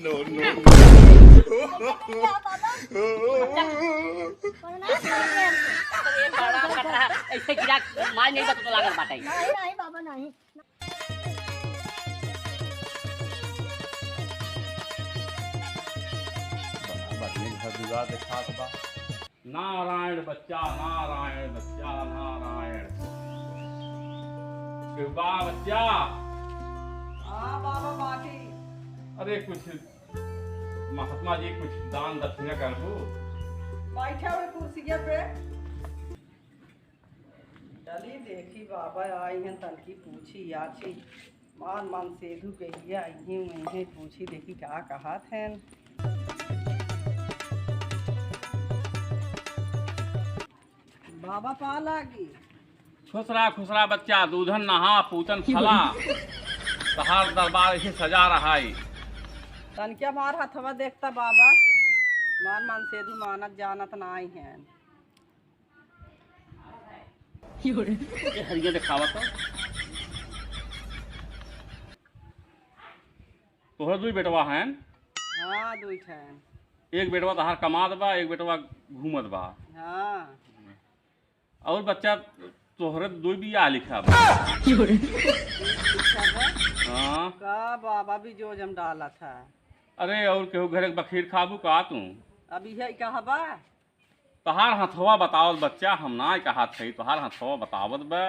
No no अरे बड़ा कटरा ऐसे गिरा मार नहीं तो लागल बाटे। नहीं नहीं बाबा नहीं। घर दुआ देखा बा। नारायण बच्चा नारायण बच्चा नारायण कृपा बच्चा। हाँ बाबा बाटी। अरे कुछ महात्मा जी कुछ दान दक्षिणा कर दो। बैठे हुए कुर्सिया पे। चली देखी बाबा आई हैं तनकी पूछी आछी मान मान सेधु कहिए आई वहीं पूछी देखी क्या कहा थे। बाबा पा लागी। खुसरा बच्चा दूधन नहा पूतन फला तहार दरबार ऐसे सजा रहा है। तनकिया मार हथवा देखता बाबा मान मान सेधु मानत जानत ना आई हैं। ये हरिया दिखावा तो तोहर दुई बेटवा हैं। हाँ दुई ठन। एक बेटवा तहार कमात बा एक बेटवा घूमत बा। हाँ और बच्चा तोहरे दुई बिया लिखा बा। हाँ का बाबा भी जो जम डाला था। अरे और केहू घरे बखीर खाबू का तू अभी है कहा बा। तहार हथवा बतावत बच्चा हम ना कहा थे तोहार हथवा बतावत बा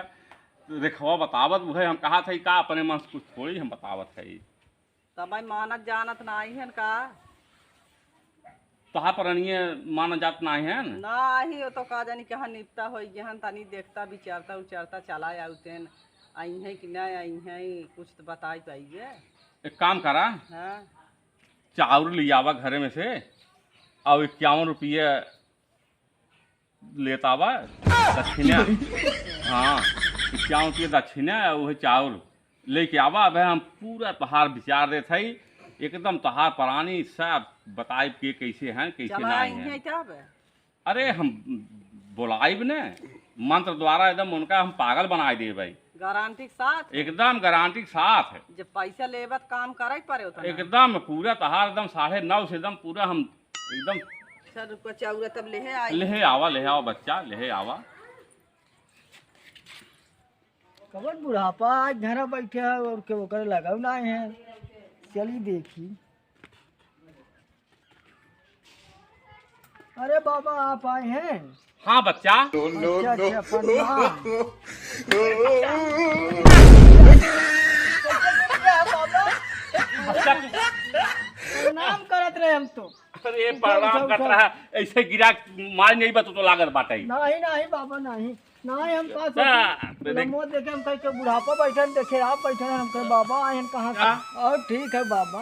रेखवा बतावत है हम कहा थे का अपने मन से कुछ थोड़ी हम बतावत है। तब मानत जानत ना आई है का। तहार परनिये मान जात ना है ना ही वो तो का जानी कहाँ निपटा हो जहन तनी देखता विचारता उचारता चला आउतेन आई है कि ना आई है कुछ तो बताई पाइए। एक काम करा हाँ चाउर लियावा घरे में से और 51 रुपये लेता बा दक्षिणा। हाँ 51 रुपये दक्षिणा वही चाउर लेके आवा। अब हम पूरा तहार विचार देते है एकदम तहार प्राणी सब बताए के कैसे हैं कैसे चला नहीं आई है। है तब। अरे हम बुलाइब ने मंत्र द्वारा एकदम उनका हम पागल बनाए दे भाई गारंटी के साथ एकदम गारंटी के साथ है। जब पैसा लेबत काम करे पड़े उतना एकदम पूरा तहार एकदम 9:30 से एकदम पूरा हम एकदम 100 रुपया चाउर तब ले आई। ले आवा बच्चा ले आवा। कवन बुढ़ापा आज घर बैठे है और के ओकर लगाव ना है। चली देखी। अरे बाबा आप आए हैं। हाँ बच्चा अच्छा अच्छा प्रणाम। बच्चा प्रणाम करत रहे हम तो। अरे प्रणाम कर रहा ऐसे गिरा मार नहीं बा तो लागत बाटे। नहीं नहीं बाबा नहीं नहीं हम कहा हाँ, लम्बो देखे हम कहे के बुढ़ापा बैठन देखे आप बैठे हैं हम कहे बाबा आए हैं कहाँ से। हाँ। और ठीक है बाबा।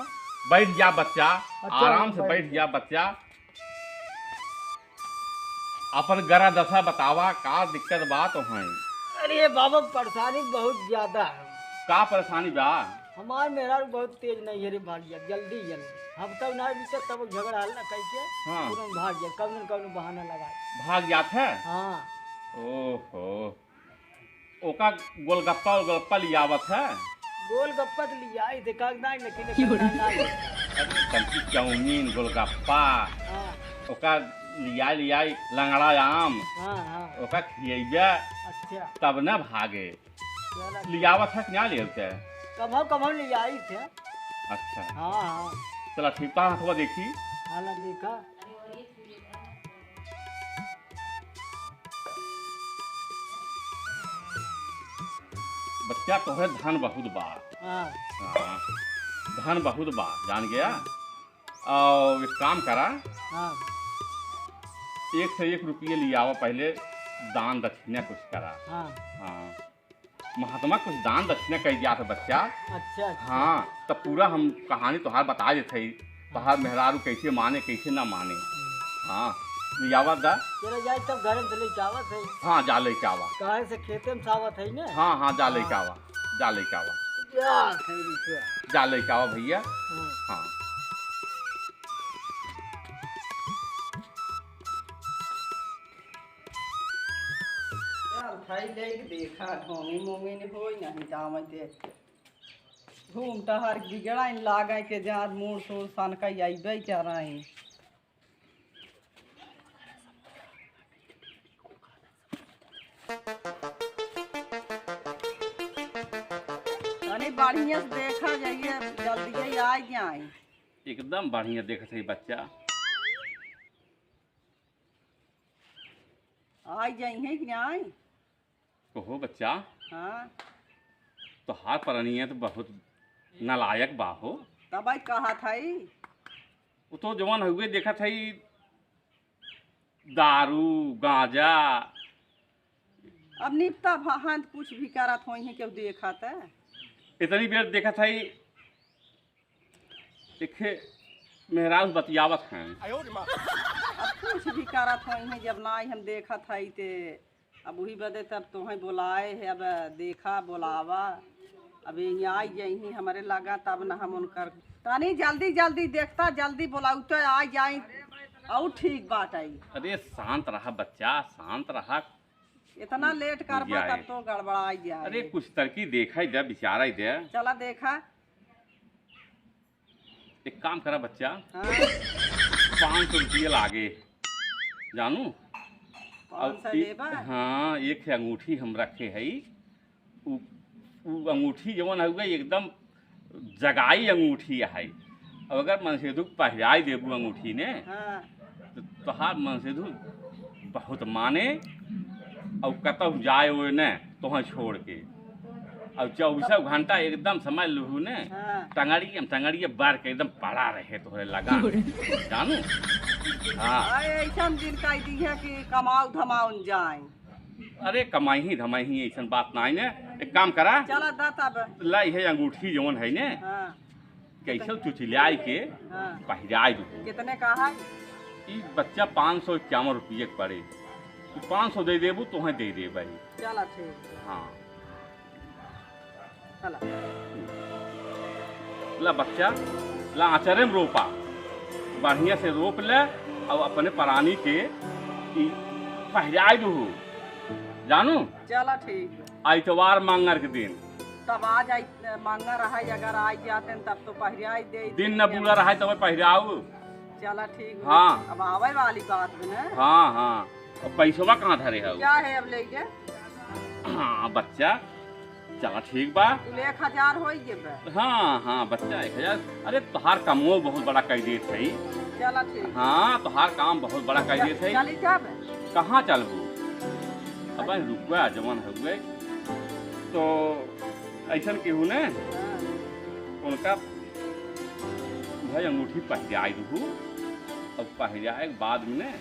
बैठ जा बच्चा आराम से बैठ बैठ जा बच्चा। अपन गरा दशा बतावा का दिक्कत बात है। अरे बाबा परेशानी बहुत ज्यादा है। का परेशानी बा। हमार मेरा बहुत तेज नहीं है रे भागिया जल्दी हम तब ना बीते तब झगड़ा हल ना कह के हाँ। तुरंत भाग गया कौन बहाना लगा। भाग जात है। हाँ ओहो ओका गोलगप्पा लियावत है। गोलगप्पा तो लिया आई देखा नहीं लेकिन अरे कंची चाउमीन गोलगप्पा हाँ ओका लिया लंगड़ा आम हाँ हाँ ओका खियैबे अच्छा तब न भागे। चला लियावत है कि ना लियावते। कब लिया आई थे। अच्छा हाँ हाँ चला ठीक पा हथवा देखी। हाला देखा। बच्चा तोहरे धन बहुत बा। हाँ हाँ, धन बहुत बा जान गया। और एक काम करा हाँ 1 से 1 रुपये लियावा पहले दान दक्षिणा कुछ करा। हाँ हाँ महात्मा कुछ दान दक्षिणा कह दिया था बच्चा। अच्छा अच्छा हाँ तब पूरा हम कहानी तोहार बता देते तोहार मेहरारू कैसे माने कैसे ना माने। हाँ लियावा दा। चलो जाए तब घर में चले जावत है। हाँ जा लेके आवा। कहे से खेते में सावत है ना। हाँ हाँ जा लेके आवा जा लेके आवा क्या खैरी क्या। जा लेके आवा भैया। हाँ। हाँ चल भाई ले देखा ढोंगी मोंगी ने होई नहीं दाम दे। घूम टहर बिगड़ा इन लागे के जहाँ मूड सूड सन का अबे कर रही। अरे बढ़िया से देखा जाइए, जल्दी आ जाए। एकदम बढ़िया देखत है बच्चा। आ जाइए कि नहीं? कहो बच्चा, हाँ तोहार परनिया तो बहुत नालायक बा हो। तब आई कहा था ही। वो तो जवान हुए देखा था ही दारू गांजा। अब निपता भाहन कुछ भी करत हो ही क्यों देखा था। इतनी देर देखा था ही देखे मेहराज बतियावत हैं। अब कुछ भी करत हो ही जब ना हम देखा था ही ते अब वही बदे तब तुम्हें बुलाए है। अब देखा बुलावा अब यहाँ आई जाही हमारे लगा तब न हम उनकर तानी जल्दी जल्दी देखता जल्दी बुलाऊ तो आ जाए और ठीक बात आई। अरे शांत रहा बच्चा, शांत रहा। इतना लेट कर जाए। तब तो गड़बड़ा जाए। अरे कुछ तरकी देखा ही दे, विचारा ही दे। चला देखा। एक काम करा बच्चा, हाँ 500 रुपये लागे जानू। 500 लेबा। हाँ एक अंगूठी हम रखे है। उ अंगूठी जवन हुआ एकदम जगाई अंगूठी है। अब अगर मनसेधु पहराई देबू अंगूठी ने हाँ तो तोहार मनसेधु बहुत माने और कतहु जाए वो ने तोह छोड़ के। और 24 घंटा एकदम समझ लू ने हाँ टंगड़िए बार के एकदम पड़ा रहे तोहरे लगा जानू। हाँ ऐसा दिन का दी है कि कमाऊ धमाऊ जाए। अरे कमाई ही धमाई ही ऐसा बात ना ने। एक काम करा, चला दा तब। लाई है अंगूठी जवन है ने हाँ कैसे चुचलियाई के हाँ पहराई दू। कितने कहा? ई बच्चा 551 रुपये के पड़े। तू 500 दे देबू तोहें दे दे भाई। चला ठीक। हाँ चला ला बच्चा, ला आचरे में रोपा, बढ़िया से रोप ले और अपने परानी के पहराई दू जानू। चला ठीक। आइतवार मंगर के दिन तब आ जाए मांगा रहा अगर आ जाते तब तो पहरिया दे। दिन न बूढ़ा रहा तब पहराऊ। चला ठीक। हाँ। अब आवे वाली बात में ना। हाँ हाँ और पैसवा कहाँ धरे है? क्या है अब ले के? हाँ बच्चा चला ठीक बा। 1000 हो जेबे। हाँ हाँ बच्चा 1000। अरे तोहार कामो बहुत बड़ा कह देत है। चला ठीक। हाँ तोहार काम बहुत बड़ा कह देत है। चली जाब। कहाँ चलबू? अब रुकवा जवन हुए तो ऐसा केहू ने उनका भाई अंगूठी पहराई दू और पहराए के बाद में ने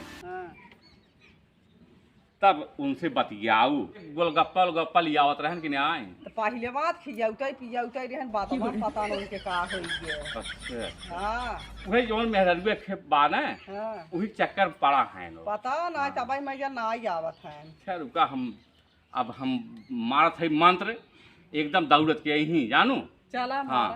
तब उनसे बतियाऊ। गोलगप्पा लियावत रहन कि नहीं? तो पहले बात खिजौते पिजौते रहन बात पता नहीं के का होई गे। अच्छा हां वही जवन मेहरबे खेप बा ना हां वही चक्कर पड़ा है लो। पता ना तब मैं जा ना आवत है। अच्छा रुका, हम मारत है मंत्र एकदम दौड़त के यही जानू। चला हाँ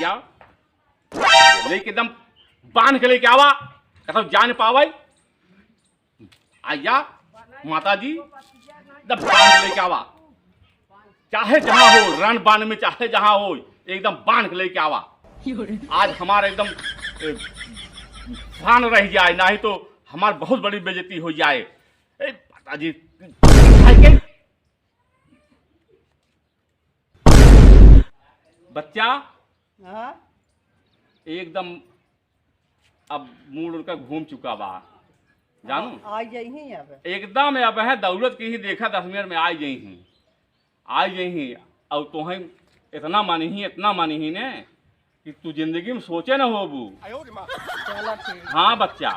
जाओ लेके एकदम बांध के लेके आवा कतो जान पावे। आया माता जी एकदम बांध के लेके आवा, चाहे जहाँ हो रण बांध में चाहे जहाँ हो एकदम बांध के लेके आवा। आज हमारा एकदम ध्यान रह जाए, नहीं तो हमारी बहुत बड़ी बेइज्जती हो जाए। माता जी बच्चा हां एकदम अब मूड उनका घूम चुका बा जानू। आ जाई अब एकदम अब है दौलत की ही देखा 10 मिनट में आई जही और तुम्हें इतना मानी ही ने कि तू जिंदगी में सोचे न होबू। चला ठीक। हाँ बच्चा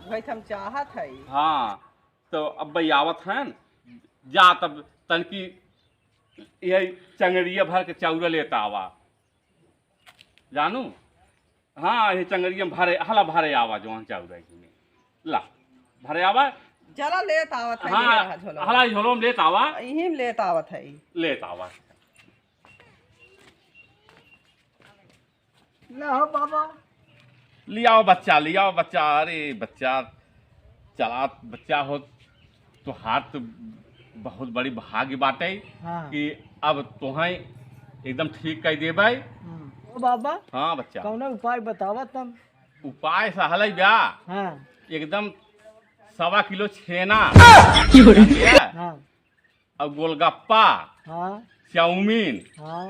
भाई हम चाहत है। हाँ तो अब भाई आवत है जा तब तनकी यही चंगड़िया भर के चाउर लेता आवा जानू। हाँ ये चंगड़िया भरे हला भरे आवा जो चाउर ला भरे आवा। चला लेत आवत है। हाँ हला झोलो में लेत आवा। यही में लेत आवत है। लेत आवा ला बाबा लियाओ बच्चा। अरे बच्चा चला बच्चा हो तुहार तो बहुत बड़ी भाग्य बाटे हाँ कि अब तुहें एकदम ठीक कर देबै। ओ बाबा हाँ बच्चा, कौन उपाय बतावा तम। उपाय सहल बा, हाँ एकदम 1.25 किलो छेना हाँ और गोलगप्पा, हाँ चाउमीन हाँ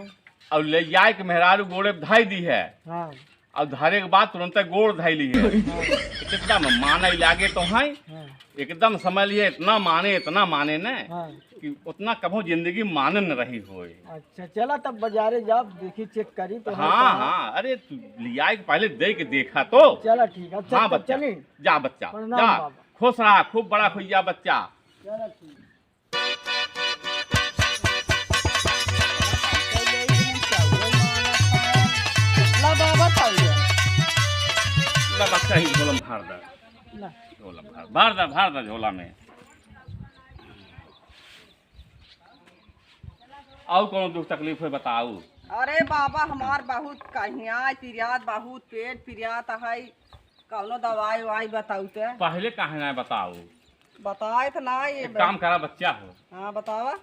और ले जाए के मेहरारू गोड़े धाई दी है हाँ और धरे के बाद तुरंत गोड़ धैली है। एकदम माने लागे तो है, हाँ एकदम समझ लिए इतना माने न हाँ। कि उतना कभो जिंदगी माने न रही होए। अच्छा चला तब बाजारे जा देखी चेक करी तो हाँ हाँ, अरे तू लिया के पहले दे के देखा तो। चला ठीक है। हाँ तब बच्चा, चली जा बच्चा प्रणाम जा, बाबा। खुश रहा, खूब बड़ा हो जा बच्चा। चला ठीक बाबा ला बच्चा ही झोला में भर दे, ना झोला में भर दे झोला में। और कौन दुख तकलीफ है बताऊ। अरे बाबा हमार बहुत कहिया पिरियात, बहुत पेट पिरियात है, कौनो दवाई ववाई बताऊ ते। पहले काहे ना बताऊ, बताए तो ना ये एक काम करा बच्चा हो, हाँ बतावा।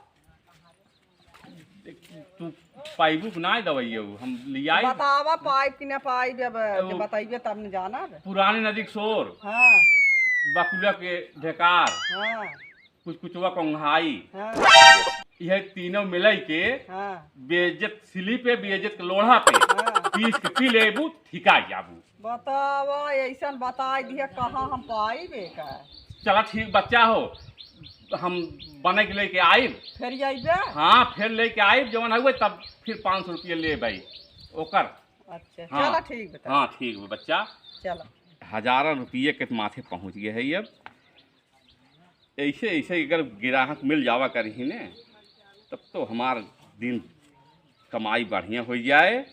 तू पाइबू ना दवाइयो हम लिया बतावा पाइप कि ना पाइप, अब जब बताइए तब न जाना। पुरानी नदी के शोर, हाँ बकुला के ढेकार, हाँ कुचकुचवा कोंघाई, हाँ यह तीनों मिलई के हाँ बेइज्जत सिली पे बेइज्जत के लोढ़ा पे हाँ। पीस के पी लेबू ठिका जाबू। बतावा ऐसा बताई दिया कहाँ हम पाई बेका। चला ठीक बच्चा हो, हम बने के लेके आइब। फिर जाइबे। हाँ फिर लेके आइब, जवन हुए तब फिर 500 रुपये ले भाई ओकर। अच्छा हाँ। चला ठीक बता। हाँ ठीक है बच्चा, चलो हजारों रुपये के माथे पहुँच गए है। अब ऐसे ऐसे अगर ग्राहक मिल जावा करी ने तब तो हमार दिन कमाई बढ़िया हो जाए।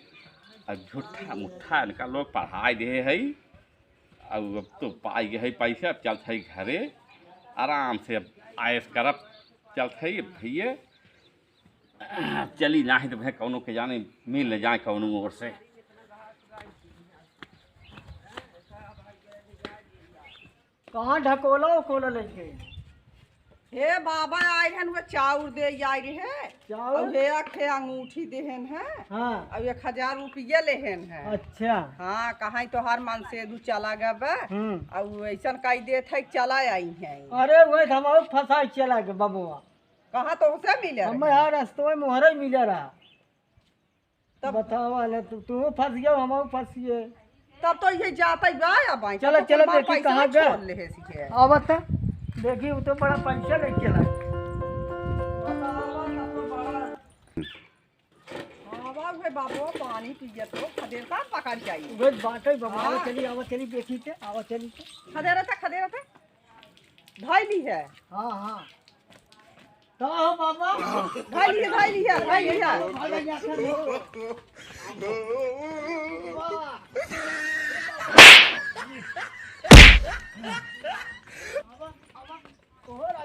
और झूठा मुठा इनका लोग पढ़ाई दे है, और अब तो पाई गए पैसा, अब चलते है घरे आराम से, अब आयस करब चलते है भैया। चली ना ही तो भाई कौनों के जाने मिल न जाए कौनों ओर से। कहाँ ढकोला उकोला लेके। हे बाबा आए हन वो चाउर दे आई रहे, चाउर? और ये अखे अंगूठी देहन है, हाँ और 1000 रुपया लेहन है। अच्छा हाँ कहाँ तो हर मन से दू चला गए, और ऐसा कई दे थे चला आई है। अरे वही हमारे फंसा चला के बबुआ। कहाँ तो उसे मिले रहे? हमें यहाँ रास्ते में मोहरा ही मिला रहा। तब बतावा ले तू फंस गया, हम फंसिए। तब तो ये जाता गाया बाई। चलो, चलो, तुम्हारा देखी पैसा कहाँ ना गए। छोड़ ले है सीखे। आवत है देखिए, वो तो बड़ा पैसा लेके चला। बाबा भाई बाबू पानी पिए तो खदेरता पकड़ जाइए। वे बाटे बाबा। हाँ। चली आवा, चली देखी थे, आवा चली थे। खदेरा था धैली है। हाँ हाँ कहाँ हो बाबा। धैली है। भागा जाकर हो।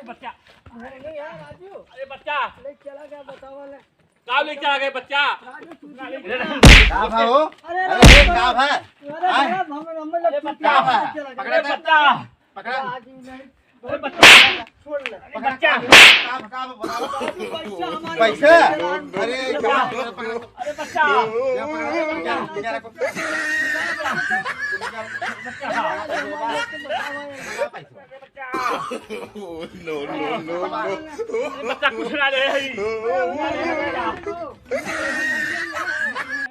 बच्चा, नहीं यार राजू, अरे बच्चा ले चला गया, बतावा ले। का लेके आ गए बच्चा। राजू तू क्या भाई हो? अरे अरे क्या भाई? अरे हम लोग क्या भाई? अरे बच्चा, पकड़ा राजू नहीं, अरे बच्चा, छोड़ ले। बच्चा, क्या बताओ? पैसा हमारे पैसे? पैसे अरे क्या? अरे बच्चा, बच्चा कुछ ना ले।